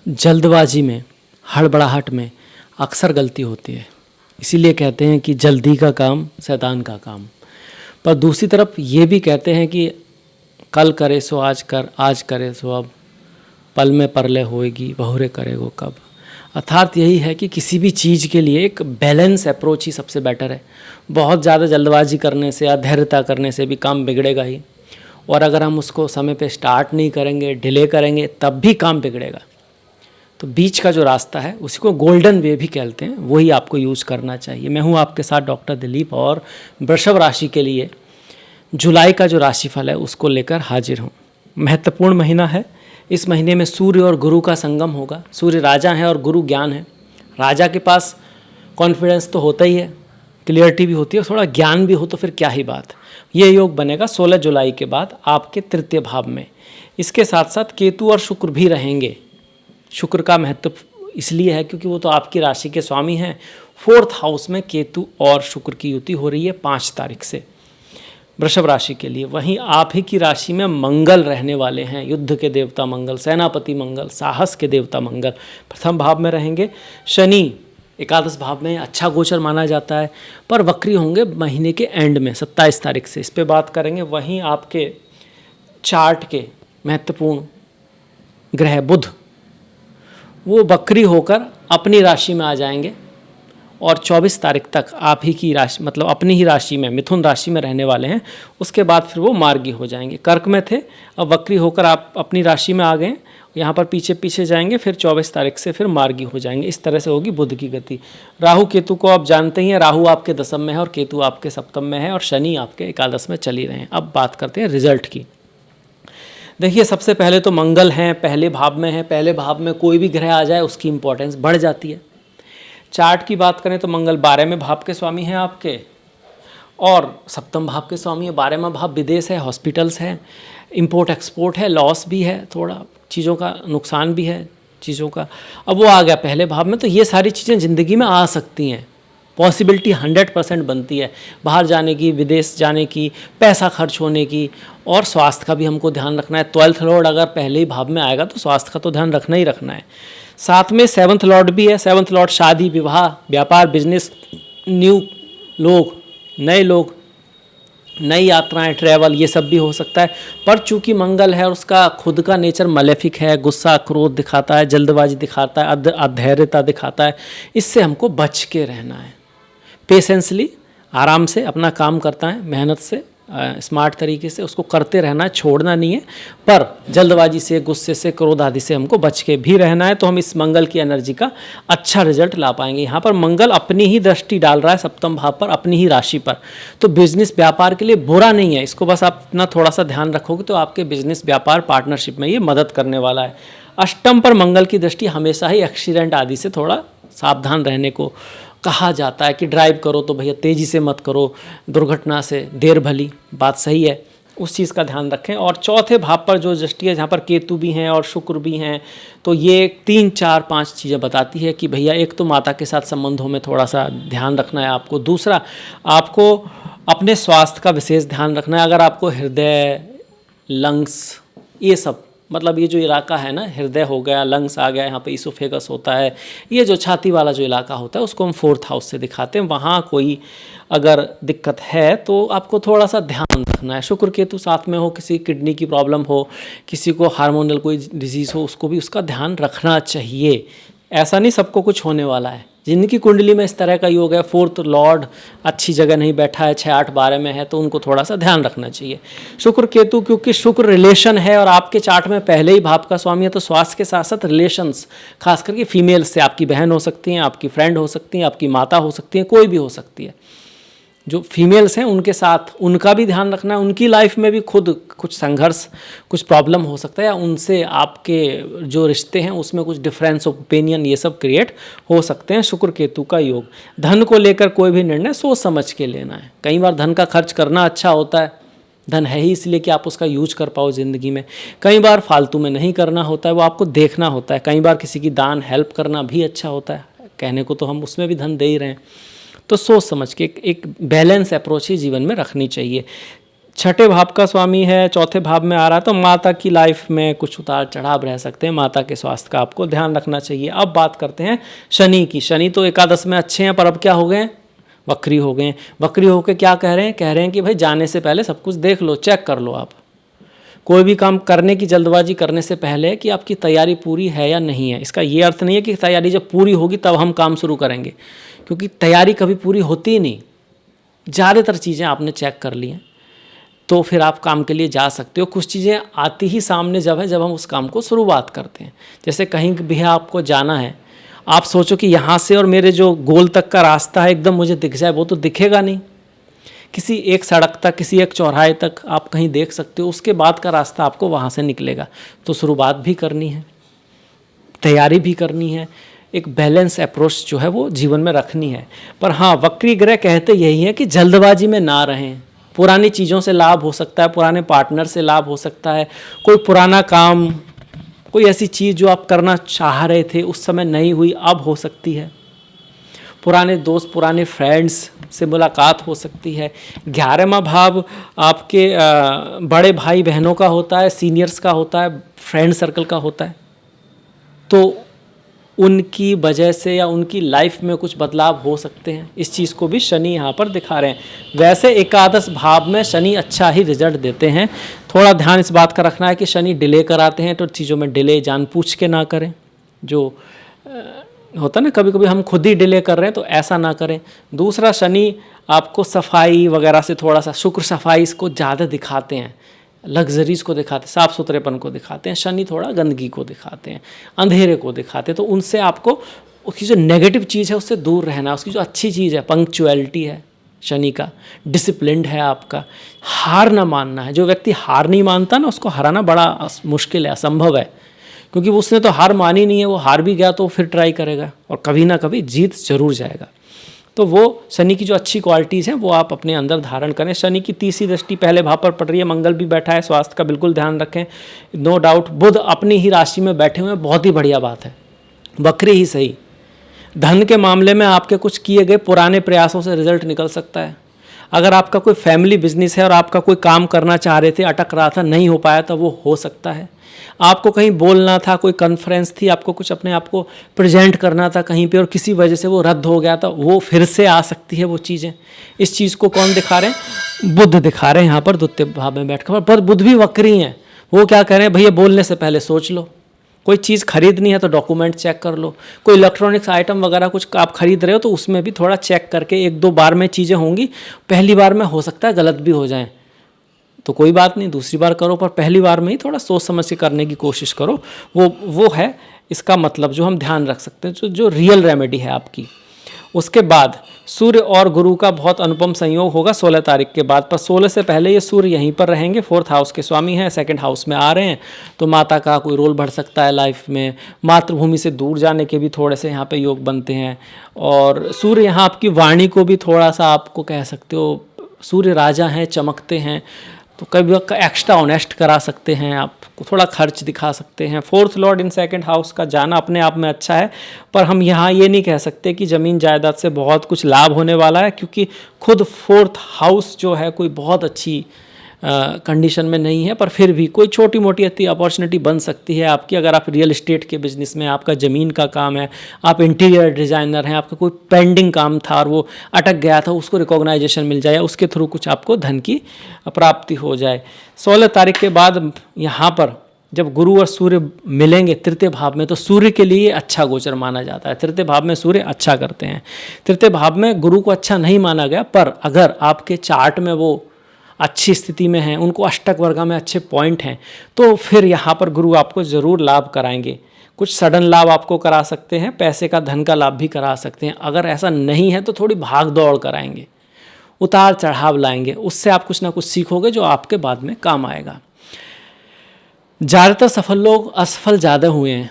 जल्दबाजी में, हड़बड़ाहट में अक्सर गलती होती है। इसीलिए कहते हैं कि जल्दी का काम शैतान का काम। पर दूसरी तरफ ये भी कहते हैं कि कल करे सो आज कर, आज करे सो अब, पल में परले होएगी बहुरे करेगो कब। अर्थात यही है कि किसी भी चीज़ के लिए एक बैलेंस अप्रोच ही सबसे बेटर है। बहुत ज़्यादा जल्दबाजी करने से, अधैर्यता करने से भी काम बिगड़ेगा ही, और अगर हम उसको समय पे स्टार्ट नहीं करेंगे, डिले करेंगे, तब भी काम बिगड़ेगा। तो बीच का जो रास्ता है उसी को गोल्डन वे भी कहते हैं, वही आपको यूज़ करना चाहिए। मैं हूँ आपके साथ डॉक्टर दिलीप, और वृषभ राशि के लिए जुलाई का जो राशिफल है उसको लेकर हाजिर हूँ। महत्वपूर्ण महीना है। इस महीने में सूर्य और गुरु का संगम होगा। सूर्य राजा है और गुरु ज्ञान है। राजा के पास कॉन्फिडेंस तो होता ही है, क्लियरिटी भी होती है, थोड़ा ज्ञान भी हो तो फिर क्या ही बात। ये योग बनेगा 16 जुलाई के बाद आपके तृतीय भाव में। इसके साथ साथ केतु और शुक्र भी रहेंगे। शुक्र का महत्व इसलिए है क्योंकि वो तो आपकी राशि के स्वामी हैं। 4th हाउस में केतु और शुक्र की युति हो रही है 5 तारीख से वृषभ राशि के लिए। वहीं आप ही की राशि में मंगल रहने वाले हैं। युद्ध के देवता मंगल, सेनापति मंगल, साहस के देवता मंगल प्रथम भाव में रहेंगे। शनि एकादश भाव में अच्छा गोचर माना जाता है, पर वक्री होंगे महीने के एंड में 27 तारीख से। इस पे बात करेंगे। वहीं आपके चार्ट के महत्वपूर्ण ग्रह बुध, वो वक्री होकर अपनी राशि में आ जाएंगे और 24 तारीख तक आप ही की राशि, मतलब अपनी ही राशि में, मिथुन राशि में रहने वाले हैं। उसके बाद फिर वो मार्गी हो जाएंगे। कर्क में थे, अब वक्री होकर आप अपनी राशि में आ गए, यहाँ पर पीछे पीछे जाएंगे, फिर 24 तारीख से फिर मार्गी हो जाएंगे। इस तरह से होगी बुध की गति। राहु केतु को आप जानते ही हैं, राहु आपके दशम में है और केतु आपके सप्तम में है, और शनि आपके एकादश में चल ही रहे हैं। अब बात करते हैं रिजल्ट की। देखिए, सबसे पहले तो मंगल हैं, पहले भाव में है। पहले भाव में कोई भी ग्रह आ जाए उसकी इंपॉर्टेंस बढ़ जाती है। चार्ट की बात करें तो मंगल 12वें भाव के स्वामी हैं आपके, और सप्तम भाव के स्वामी है। 12वां भाव विदेश है, हॉस्पिटल्स है, इंपोर्ट एक्सपोर्ट है, लॉस भी है, थोड़ा चीज़ों का नुकसान भी है चीज़ों का। अब वो आ गया पहले भाव में, तो ये सारी चीज़ें ज़िंदगी में आ सकती हैं। पॉसिबिलिटी 100% बनती है बाहर जाने की, विदेश जाने की, पैसा खर्च होने की, और स्वास्थ्य का भी हमको ध्यान रखना है। 12th लॉर्ड अगर पहले ही भाव में आएगा तो स्वास्थ्य का तो ध्यान रखना ही रखना है। साथ में 7th लॉर्ड भी है। 7th लॉर्ड शादी, विवाह, व्यापार, बिजनेस, न्यू लोग, नए लोग, नई यात्राएं, ट्रैवल, ये सब भी हो सकता है। पर चूंकि मंगल है और उसका खुद का नेचर मलेफिक है, गुस्सा क्रोध दिखाता है, जल्दबाजी दिखाता है, अधैर्यता दिखाता है, इससे हमको बच के रहना है। पेशेंसली, आराम से अपना काम करता है, मेहनत से, स्मार्ट तरीके से उसको करते रहना है, छोड़ना नहीं है। पर जल्दबाजी से, गुस्से से, क्रोध आदि से हमको बच के भी रहना है। तो हम इस मंगल की एनर्जी का अच्छा रिजल्ट ला पाएंगे। यहाँ पर मंगल अपनी ही दृष्टि डाल रहा है सप्तम भाव पर, अपनी ही राशि पर। तो बिजनेस व्यापार के लिए बुरा नहीं है। इसको बस आप अपना थोड़ा सा ध्यान रखोगे तो आपके बिजनेस व्यापार पार्टनरशिप में ये मदद करने वाला है। अष्टम पर मंगल की दृष्टि हमेशा ही एक्सीडेंट आदि से थोड़ा सावधान रहने को कहा जाता है कि ड्राइव करो तो भैया तेज़ी से मत करो, दुर्घटना से देर भली। बात सही है, उस चीज़ का ध्यान रखें। और चौथे भाव पर जो दृष्टि है, जहाँ पर केतु भी हैं और शुक्र भी हैं, तो ये 3, 4, 5 चीज़ें बताती है कि भैया एक तो माता के साथ संबंधों में थोड़ा सा ध्यान रखना है आपको। दूसरा, आपको अपने स्वास्थ्य का विशेष ध्यान रखना है। अगर आपको हृदय, लंग्स, ये सब, मतलब ये जो इलाका है ना, हृदय हो गया, लंग्स आ गया, यहाँ पे इसोफेगस होता है, ये जो छाती वाला जो इलाका होता है उसको हम 4th हाउस से दिखाते हैं। वहाँ कोई अगर दिक्कत है तो आपको थोड़ा सा ध्यान रखना है। शुक्र केतु साथ में हो, किसी किडनी की प्रॉब्लम हो, किसी को हार्मोनल कोई डिजीज़ हो, उसको भी उसका ध्यान रखना चाहिए। ऐसा नहीं सबको कुछ होने वाला है। जिनकी कुंडली में इस तरह का योग है, 4th लॉर्ड अच्छी जगह नहीं बैठा है, 6, 8, 12 में है, तो उनको थोड़ा सा ध्यान रखना चाहिए। शुक्र केतु, क्योंकि शुक्र रिलेशन है और आपके चार्ट में पहले ही भाव का स्वामी है, तो स्वास्थ्य के साथ साथ रिलेशंस, खास करके फीमेल्स से, आपकी बहन हो सकती हैं, आपकी फ्रेंड हो सकती हैं, आपकी माता हो सकती हैं, कोई भी हो सकती है। जो फीमेल्स हैं उनके साथ उनका भी ध्यान रखना है। उनकी लाइफ में भी खुद कुछ संघर्ष, कुछ प्रॉब्लम हो सकता है, या उनसे आपके जो रिश्ते हैं उसमें कुछ डिफरेंस ऑफ ओपिनियन, ये सब क्रिएट हो सकते हैं। शुक्र केतु का योग। धन को लेकर कोई भी निर्णय सोच समझ के लेना है। कई बार धन का खर्च करना अच्छा होता है, धन है ही इसलिए कि आप उसका यूज कर पाओ ज़िंदगी में। कई बार फालतू में नहीं करना होता है, वो आपको देखना होता है। कई बार किसी की दान, हेल्प करना भी अच्छा होता है। कहने को तो हम उसमें भी धन दे ही रहे हैं। तो सोच समझ के एक बैलेंस अप्रोच ही जीवन में रखनी चाहिए। छठे भाव का स्वामी है, चौथे भाव में आ रहा है, तो माता की लाइफ में कुछ उतार चढ़ाव रह सकते हैं, माता के स्वास्थ्य का आपको ध्यान रखना चाहिए। अब बात करते हैं शनि की। शनि तो एकादश में अच्छे हैं, पर अब क्या हो गए, वक्री हो गए। वक्री होकर क्या कह रहे हैं कि भाई जाने से पहले सब कुछ देख लो, चेक कर लो। आप कोई भी काम करने की जल्दबाजी करने से पहले कि आपकी तैयारी पूरी है या नहीं है। इसका ये अर्थ नहीं है कि तैयारी जब पूरी होगी तब हम काम शुरू करेंगे, क्योंकि तैयारी कभी पूरी होती ही नहीं। ज़्यादातर चीज़ें आपने चेक कर ली हैं तो फिर आप काम के लिए जा सकते हो। कुछ चीज़ें आती ही सामने जब हम उस काम को शुरुआत करते हैं। जैसे कहीं भी आपको जाना है, आप सोचो कि यहाँ से और मेरे जो गोल तक का रास्ता है एकदम मुझे दिख जाए, वो तो दिखेगा नहीं। किसी एक सड़क तक, किसी एक चौराहे तक आप कहीं देख सकते हो, उसके बाद का रास्ता आपको वहाँ से निकलेगा। तो शुरुआत भी करनी है, तैयारी भी करनी है, एक बैलेंस अप्रोच जो है वो जीवन में रखनी है। पर हाँ, वक्री ग्रह कहते यही है कि जल्दबाजी में ना रहें। पुरानी चीज़ों से लाभ हो सकता है, पुराने पार्टनर से लाभ हो सकता है, कोई पुराना काम, कोई ऐसी चीज़ जो आप करना चाह रहे थे उस समय नहीं हुई, अब हो सकती है। पुराने दोस्त, पुराने फ्रेंड्स से मुलाकात हो सकती है। 11वां भाव आपके बड़े भाई बहनों का होता है, सीनियर्स का होता है, फ्रेंड सर्कल का होता है। तो उनकी वजह से या उनकी लाइफ में कुछ बदलाव हो सकते हैं। इस चीज़ को भी शनि यहाँ पर दिखा रहे हैं। वैसे एकादश भाव में शनि अच्छा ही रिजल्ट देते हैं। थोड़ा ध्यान इस बात का रखना है कि शनि डिले कराते हैं, तो चीज़ों में डिले जानबूझ के ना करें। जो होता ना, कभी कभी हम खुद ही डिले कर रहे हैं, तो ऐसा ना करें। दूसरा, शनि आपको सफाई वगैरह से थोड़ा सा, शुक्र सफाई इसको ज़्यादा दिखाते हैं, लग्जरीज को दिखाते हैं, साफ़ सुथरेपन को दिखाते हैं। शनि थोड़ा गंदगी को दिखाते हैं, अंधेरे को दिखाते हैं। तो उनसे आपको उसकी जो नेगेटिव चीज़ है उससे दूर रहना। उसकी जो अच्छी चीज़ है, पंक्चुअलिटी है शनि का, डिसिप्लिन्ड है आपका, हार ना मानना है। जो व्यक्ति हार नहीं मानता ना, उसको हराना बड़ा मुश्किल है, असंभव है, क्योंकि उसने तो हार मानी नहीं है। वो हार भी गया तो फिर ट्राई करेगा और कभी ना कभी जीत जरूर जाएगा। तो वो शनि की जो अच्छी क्वालिटीज़ हैं वो आप अपने अंदर धारण करें। शनि की तीसरी दृष्टि पहले भाव पर पड़ रही है, मंगल भी बैठा है, स्वास्थ्य का बिल्कुल ध्यान रखें। नो डाउट बुध अपनी ही राशि में बैठे हुए हैं, बहुत ही बढ़िया बात है, वक्री ही सही। धन के मामले में आपके कुछ किए गए पुराने प्रयासों से रिजल्ट निकल सकता है। अगर आपका कोई फैमिली बिजनेस है और आपका कोई काम करना चाह रहे थे, अटक रहा था, नहीं हो पाया, तो वो हो सकता है। आपको कहीं बोलना था, कोई कॉन्फ्रेंस थी, आपको कुछ अपने आप को प्रेजेंट करना था कहीं पे और किसी वजह से वो रद्द हो गया था, वो फिर से आ सकती है वो चीज़ें। इस चीज़ को कौन दिखा रहे हैं? बुध दिखा रहे हैं यहाँ पर द्वितीय भाव में बैठकर। पर बुध भी वक्री हैं। वो क्या कह रहे हैं, भैया बोलने से पहले सोच लो। कोई चीज़ खरीदनी है तो डॉक्यूमेंट चेक कर लो। कोई इलेक्ट्रॉनिक्स आइटम वगैरह कुछ आप खरीद रहे हो तो उसमें भी थोड़ा चेक करके, एक दो बार में चीज़ें होंगी, पहली बार में हो सकता है गलत भी हो जाएं, तो कोई बात नहीं, दूसरी बार करो, पर पहली बार में ही थोड़ा सोच समझ के करने की कोशिश करो। वो है इसका मतलब जो हम ध्यान रख सकते हैं, जो रियल रेमेडी है आपकी। उसके बाद सूर्य और गुरु का बहुत अनुपम संयोग होगा 16 तारीख के बाद, पर 16 से पहले ये सूर्य यहीं पर रहेंगे। 4th हाउस के स्वामी हैं, 2nd हाउस में आ रहे हैं, तो माता का कोई रोल बढ़ सकता है लाइफ में। मातृभूमि से दूर जाने के भी थोड़े से यहाँ पे योग बनते हैं। और सूर्य यहाँ आपकी वाणी को भी थोड़ा सा, आपको कह सकते हो, सूर्य राजा हैं, चमकते हैं, तो कभी एक्स्ट्रा ऑनेस्ट करा सकते हैं, आपको थोड़ा खर्च दिखा सकते हैं। 4th लॉर्ड इन 2nd हाउस का जाना अपने आप में अच्छा है, पर हम यहाँ ये नहीं कह सकते कि ज़मीन जायदाद से बहुत कुछ लाभ होने वाला है, क्योंकि खुद 4th हाउस जो है कोई बहुत अच्छी कंडीशन में नहीं है। पर फिर भी कोई छोटी मोटी अपॉर्चुनिटी बन सकती है आपकी। अगर आप रियल इस्टेट के बिजनेस में, आपका ज़मीन का काम है, आप इंटीरियर डिज़ाइनर हैं, आपका कोई पेंडिंग काम था और वो अटक गया था, उसको रिकॉग्नाइजेशन मिल जाए, उसके थ्रू कुछ आपको धन की प्राप्ति हो जाए। 16 तारीख के बाद यहाँ पर जब गुरु और सूर्य मिलेंगे तृतीय भाव में, तो सूर्य के लिए अच्छा गोचर माना जाता है। तृतीय भाव में सूर्य अच्छा करते हैं। तृतीय भाव में गुरु को अच्छा नहीं माना गया, पर अगर आपके चार्ट में वो अच्छी स्थिति में हैं, उनको अष्टक वर्गा में अच्छे पॉइंट हैं, तो फिर यहाँ पर गुरु आपको ज़रूर लाभ कराएंगे। कुछ सडन लाभ आपको करा सकते हैं, पैसे का, धन का लाभ भी करा सकते हैं। अगर ऐसा नहीं है तो थोड़ी भाग दौड़ कराएंगे, उतार चढ़ाव लाएंगे, उससे आप कुछ ना कुछ सीखोगे जो आपके बाद में काम आएगा। ज़्यादातर सफल लोग असफल ज़्यादा हुए हैं,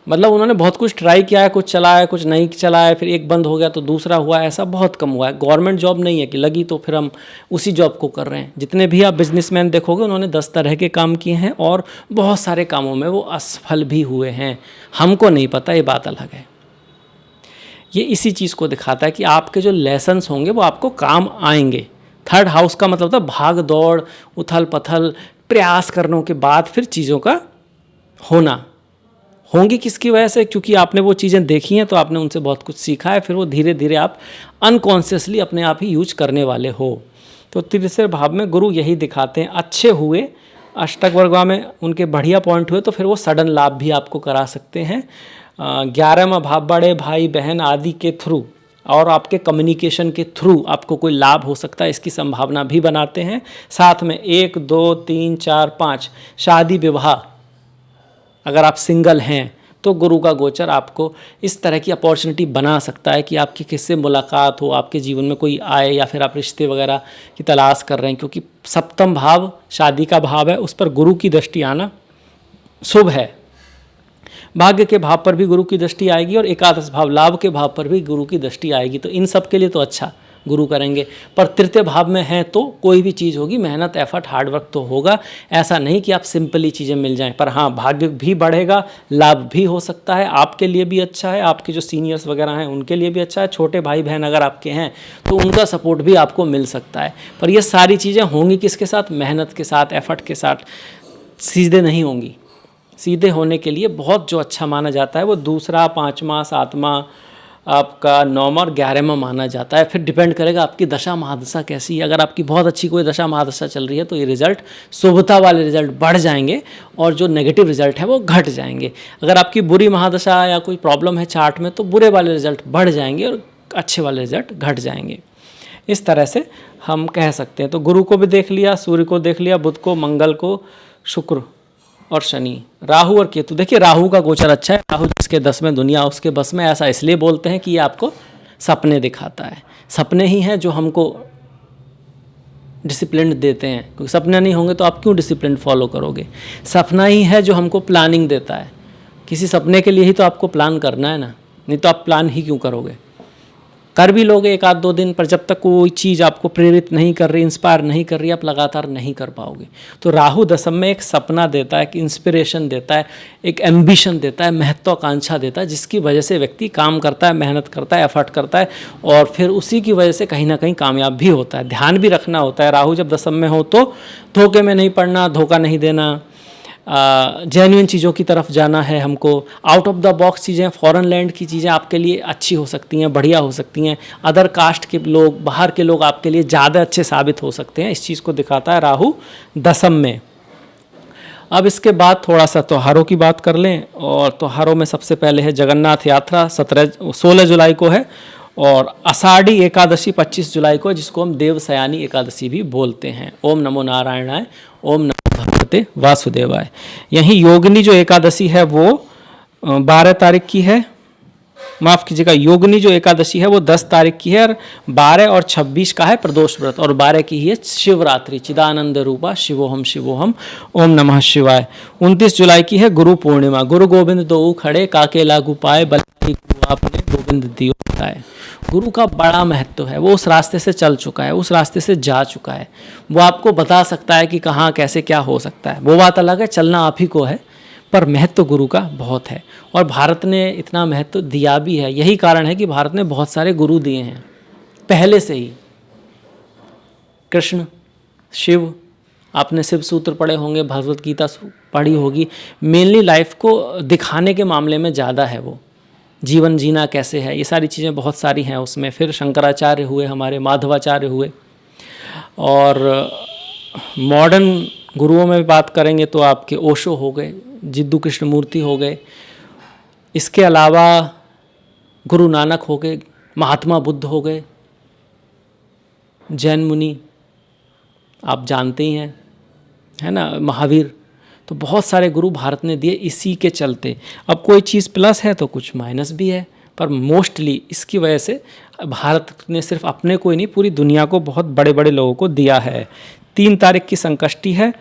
मतलब उन्होंने बहुत कुछ ट्राई किया है, कुछ चला है, कुछ नहीं चला है, फिर एक बंद हो गया तो दूसरा हुआ, ऐसा बहुत कम हुआ है। गवर्नमेंट जॉब नहीं है कि लगी तो फिर हम उसी जॉब को कर रहे हैं। जितने भी आप बिजनेसमैन देखोगे उन्होंने 10 तरह के काम किए हैं और बहुत सारे कामों में वो असफल भी हुए हैं। हमको नहीं पता, ये बात अलग है। ये इसी चीज़ को दिखाता है कि आपके जो लेसन्स होंगे वो आपको काम आएंगे, थर्ड हाउस का मतलब था भाग दौड़, उथल पथल, प्रयास करने के बाद फिर चीज़ों का होना। होंगी किसकी वजह से? क्योंकि आपने वो चीज़ें देखी हैं तो आपने उनसे बहुत कुछ सीखा है, फिर वो धीरे धीरे आप अनकॉन्शियसली अपने आप ही यूज करने वाले हो। तो तीसरे भाव में गुरु यही दिखाते हैं, अच्छे हुए अष्टक वर्गा में उनके बढ़िया पॉइंट हुए तो फिर वो सडन लाभ भी आपको करा सकते हैं। 11वां भाव बड़े भाई बहन आदि के थ्रू और आपके कम्युनिकेशन के थ्रू आपको कोई लाभ हो सकता है, इसकी संभावना भी बनाते हैं। साथ में 1 2 3 4 5 शादी विवाह, अगर आप सिंगल हैं तो गुरु का गोचर आपको इस तरह की अपॉर्चुनिटी बना सकता है कि आपकी किससे मुलाकात हो, आपके जीवन में कोई आए, या फिर आप रिश्ते वगैरह की तलाश कर रहे हैं। क्योंकि सप्तम भाव शादी का भाव है, उस पर गुरु की दृष्टि आना शुभ है। भाग्य के भाव पर भी गुरु की दृष्टि आएगी और एकादश भाव लाभ के भाव पर भी गुरु की दृष्टि आएगी। तो इन सब के लिए तो अच्छा गुरु करेंगे। पर तृतीय भाव में है तो कोई भी चीज़ होगी, मेहनत एफर्ट हार्डवर्क तो होगा। ऐसा नहीं कि आप सिंपली चीज़ें मिल जाएं, पर हाँ भाग्य भी बढ़ेगा, लाभ भी हो सकता है, आपके लिए भी अच्छा है, आपके जो सीनियर्स वगैरह हैं उनके लिए भी अच्छा है, छोटे भाई बहन अगर आपके हैं तो उनका सपोर्ट भी आपको मिल सकता है। पर ये सारी चीज़ें होंगी किसके साथ? मेहनत के साथ, एफर्ट के साथ, सीधे नहीं होंगी। सीधे होने के लिए बहुत जो अच्छा माना जाता है वो दूसरा, 5वां, 7वां, आपका 9वां और 11वां माना जाता है। फिर डिपेंड करेगा आपकी दशा महादशा कैसी है। अगर आपकी बहुत अच्छी कोई दशा महादशा चल रही है तो ये रिजल्ट, शुभता वाले रिजल्ट बढ़ जाएंगे और जो नेगेटिव रिजल्ट है वो घट जाएंगे। अगर आपकी बुरी महादशा या कोई प्रॉब्लम है चार्ट में तो बुरे वाले रिजल्ट बढ़ जाएंगे और अच्छे वाले रिजल्ट घट जाएंगे। इस तरह से हम कह सकते हैं। तो गुरु को भी देख लिया, सूर्य को देख लिया, बुध को, मंगल को, शुक्र और शनि, राहु और केतु। देखिए राहु का गोचर अच्छा है। राहु जिसके 10 में दुनिया उसके बस में, ऐसा इसलिए बोलते हैं कि ये आपको सपने दिखाता है। सपने ही हैं जो हमको डिसिप्लिन देते हैं, क्योंकि सपने नहीं होंगे तो आप क्यों डिसिप्लिन फॉलो करोगे। सपना ही है जो हमको प्लानिंग देता है। किसी सपने के लिए ही तो आपको प्लान करना है ना, नहीं तो आप प्लान ही क्यों करोगे। कर भी लोगे 1-2 दिन, पर जब तक कोई चीज़ आपको प्रेरित नहीं कर रही, इंस्पायर नहीं कर रही, आप लगातार नहीं कर पाओगे। तो राहु दशम में एक सपना देता है, एक इंस्पिरेशन देता है, एक एम्बिशन देता है, महत्वाकांक्षा देता है, जिसकी वजह से व्यक्ति काम करता है, मेहनत करता है, एफर्ट करता है और फिर उसी की वजह से कहीं ना कहीं कामयाब भी होता है। ध्यान भी रखना होता है। राहु जब दशम में हो तो धोखे में नहीं पड़ना, धोखा नहीं देना, जेन्युइन चीज़ों की तरफ जाना है हमको। आउट ऑफ द बॉक्स चीज़ें, फॉरेन लैंड की चीज़ें आपके लिए अच्छी हो सकती हैं, बढ़िया हो सकती हैं। अदर कास्ट के लोग, बाहर के लोग आपके लिए ज़्यादा अच्छे साबित हो सकते हैं। इस चीज़ को दिखाता है राहु दशम में। अब इसके बाद थोड़ा सा त्योहारों की बात कर लें, और त्योहारों में सबसे पहले है जगन्नाथ यात्रा, 16 जुलाई को है, और आषाढ़ी एकादशी 25 जुलाई को, जिसको हम देवसयानी एकादशी भी बोलते हैं। ओम नमो नारायणाय, ओम नमो भगवते वासुदेवाय। यहीं योगिनी जो एकादशी है वो 12 तारीख की है, माफ़ कीजिएगा, योगिनी जो एकादशी है वो 10 तारीख की है, और 12 और 26 का है प्रदोष व्रत, और 12 की ही है शिवरात्रि, चिदानंद रूपा शिवोहम शिवोहम ओम नमः शिवाय। 29 जुलाई की है गुरु पूर्णिमा। गुरु गोविंद दो खड़े, काके लागू पाए, बलिहारी गुरु आपने गोविंद दियो बताए। गुरु का बड़ा महत्व है, वो उस रास्ते से चल चुका है, उस रास्ते से जा चुका है, वो आपको बता सकता है कि कहाँ कैसे क्या हो सकता है। वो बात अलग है, चलना आप ही को है, पर महत्व गुरु का बहुत है। और भारत ने इतना महत्व दिया भी है। यही कारण है कि भारत ने बहुत सारे गुरु दिए हैं पहले से ही। कृष्ण, शिव, आपने शिव सूत्र पढ़े होंगे, भगवत गीता पढ़ी होगी। मेनली लाइफ को दिखाने के मामले में ज़्यादा है वो, जीवन जीना कैसे है, ये सारी चीज़ें बहुत सारी हैं उसमें। फिर शंकराचार्य हुए, हमारे माधवाचार्य हुए, और मॉडर्न गुरुओं में बात करेंगे तो आपके ओशो हो गए, जिद्दू कृष्णमूर्ति हो गए, इसके अलावा गुरु नानक हो गए, महात्मा बुद्ध हो गए, जैन मुनि आप जानते ही हैं, है ना, महावीर। तो बहुत सारे गुरु भारत ने दिए इसी के चलते। अब कोई चीज़ प्लस है तो कुछ माइनस भी है, पर मोस्टली इसकी वजह से भारत ने सिर्फ अपने को ही नहीं, पूरी दुनिया को बहुत बड़े बड़े लोगों को दिया है। 3 तारीख की संकष्टी है,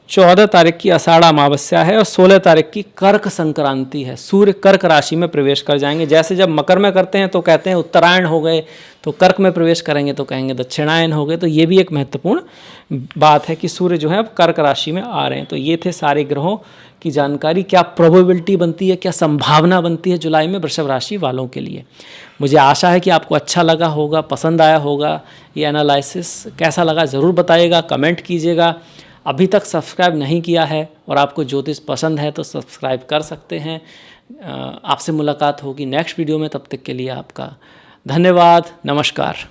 14 तारीख की आषाढ़ अमावस्या है और 16 तारीख की कर्क संक्रांति है। सूर्य कर्क राशि में प्रवेश कर जाएंगे। जैसे जब मकर में करते हैं तो कहते हैं उत्तरायण हो गए, तो कर्क में प्रवेश करेंगे तो कहेंगे दक्षिणायन हो गए। तो ये भी एक महत्वपूर्ण बात है कि सूर्य जो है अब कर्क राशि में आ रहे हैं। तो ये थे सारे ग्रहों की जानकारी। क्या प्रोबेबिलिटी बनती है, क्या संभावना बनती है जुलाई में वृषभ राशि वालों के लिए। मुझे आशा है कि आपको अच्छा लगा होगा, पसंद आया होगा। ये एनालिसिस कैसा लगा ज़रूर बताइएगा, कमेंट कीजिएगा। अभी तक सब्सक्राइब नहीं किया है और आपको ज्योतिष पसंद है तो सब्सक्राइब कर सकते हैं। आपसे मुलाकात होगी नेक्स्ट वीडियो में। तब तक के लिए आपका धन्यवाद। नमस्कार।